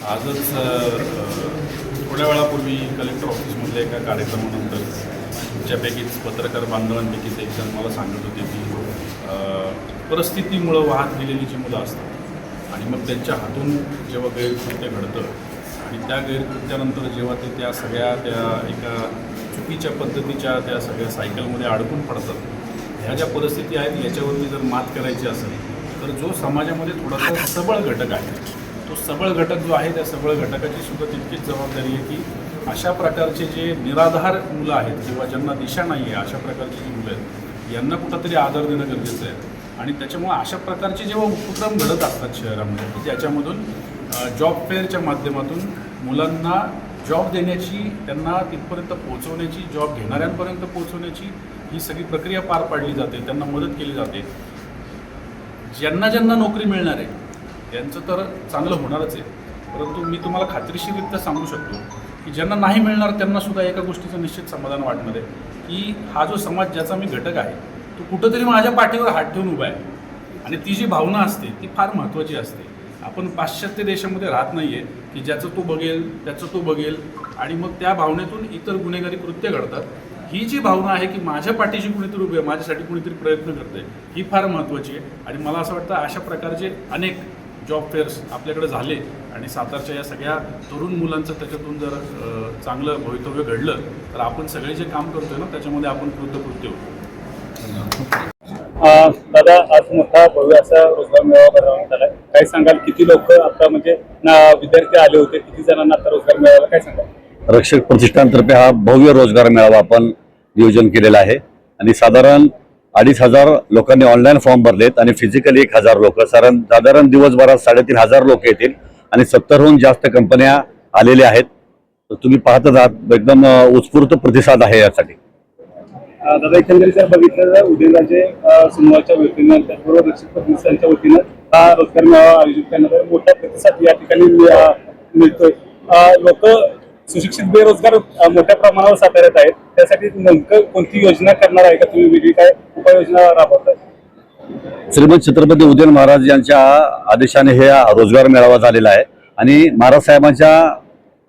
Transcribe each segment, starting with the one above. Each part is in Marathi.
आजच थोड्या वेळापूर्वी कलेक्टर ऑफिसमधल्या एका कार्यक्रमानंतर तुमच्यापैकीच पत्रकार बांधवांपैकीच एक जण मला सांगत होते की परिस्थितीमुळं वाहत गेलेली जी मुलं असतात आणि मग त्यांच्या हातून जेव्हा गैरकृत्य घडतं आणि त्या गैरकृत्यानंतर जेव्हा ते त्या सगळ्या त्या एका चुकीच्या पद्धतीच्या त्या सगळ्या सायकलमध्ये अडकून पडतात, ह्या ज्या परिस्थिती आहेत याच्यावरती जर मात करायची असेल तर जो समाजामध्ये थोडासा सबळ घटक आहे, तो सबळ घटक जो आहे त्या सबळ घटकाची सुद्धा तितकीच जबाबदारी आहे की अशा प्रकारचे जे निराधार मुलं आहेत किंवा ज्यांना दिशा नाही आहे, अशा प्रकारची जी मुलं आहेत यांना कुठंतरी आदर देणं गरजेचं आहे. आणि त्याच्यामुळं अशा प्रकारचे जेव्हा उपक्रम घडत असतात शहरामध्ये की ज्याच्यामधून जॉब फेअरच्या माध्यमातून मुलांना जॉब देण्याची, त्यांना तिथपर्यंत पोहोचवण्याची, जॉब घेणाऱ्यांपर्यंत पोहोचवण्याची ही सगळी प्रक्रिया पार पाडली जाते, त्यांना मदत केली जाते. ज्यांना ज्यांना नोकरी मिळणार आहे त्यांचं तर चांगलं होणारच आहे, परंतु मी तुम्हाला खात्रीशीररित्या सांगू शकतो की ज्यांना नाही मिळणार त्यांनासुद्धा एका गोष्टीचं निश्चित समाधान वाटणार आहे की हा जो समाज ज्याचा मी घटक आहे तो कुठंतरी माझ्या पाठीवर हात ठेवून उभा आहे. आणि ती जी भावना असते ती फार महत्त्वाची असते. आपण पाश्चात्य देशामध्ये राहत नाही आहे की ज्याचं तो बघेल त्याचं तो बघेल आणि मग त्या भावनेतून इतर गुन्हेगारी कृत्य घडतात. ही जी भावना आहे की माझ्या पाठीशी कुणीतरी उभे आहे, माझ्यासाठी कुणीतरी प्रयत्न करते, ही फार महत्त्वाची आहे. आणि मला असं वाटतं अशा प्रकारचे अनेक जॉब फेअर्स आपल्याकडे झाले आणि सातारच्या या सगळ्या तरुण मुलांचं त्याच्यातून जर चांगलं भवितव्य घडलं तर आपण सगळे जे काम करतोय ना त्याच्यामध्ये आपण कृतकृत्य होतो. दादा, आज मोठा भव्य असा रोजगार मेळावा भरवण्यात आला. काय सांगाल, किती लोक आता म्हणजे विद्यार्थी आले होते, किती जणांना आता रोजगार मिळाला, काय सांगाल? रक्षक प्रतिष्ठानतर्फे हा भव्य रोजगार मेळावा आपण नियोजन केलेला आहे आणि साधारण 2,500 लोकांनी ऑनलाईन फॉर्म भरलेत आणि फिजिकली 1,000 लोक, साधारण दिवसभरात 3,500 लोक येतील आणि 70हून जास्त कंपन्या आलेल्या आहेत. तर तुम्ही पाहतच आहात, एकदम उत्स्फूर्त प्रतिसाद आहे यासाठी. दादा, एकंदरीत जर बघितलं तर उद्योगाचे समूहाच्या वतीनं त्याचबरोबर रक्षक प्रतिष्ठानच्या वतीनं हा रोजगार मेळावा आयोजित करण्यात मोठा प्रतिसाद या ठिकाणी मिळतोय. लोक सुशिक्षित बेरोजगार मोठ्या प्रमाणावर साताऱ्यात आहेत, त्यासाठी नेमकं कोणती योजना करणार आहे का तुम्ही? वेगळी काय उपाययोजना राबवताय? श्रीमंत छत्रपती उदयन महाराज यांच्या आदेशाने हे रोजगार मेळावा झालेला आहे आणि महाराज साहेबांच्या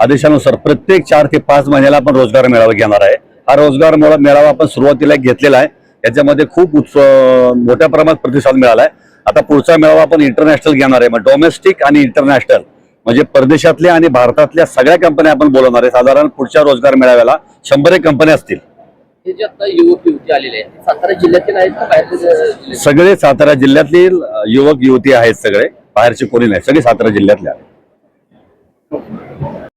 आदेशानुसार प्रत्येक 4 ते 5 महिन्याला आपण रोजगार मेळावा घेणार आहे. हा रोजगार मेळावा आपण सुरुवातीला घेतलेला आहे, याच्यामध्ये खूप मोठ्या प्रमाणात प्रतिसाद मिळाला आहे. आता पुढचा मेळावा आपण इंटरनॅशनल घेणार आहे. मग डोमेस्टिक आणि इंटरनॅशनल म्हणजे परदेशातल्या आणि भारतातल्या सगळ्या कंपन्या आपण बोलवणार आहे. साधारण पुढच्या रोजगार मेळाव्याला 100 कंपन्या असतील. हे जे आता युवक युवती आलेले आहेत सातारा जिल्ह्यातील आहेत का बाहेरचे? सगळे सातारा जिल्ह्यातील युवक युवती आहेत, सगळे बाहेरचे कोणी नाही, सगळे सातारा जिल्ह्यातले आहेत.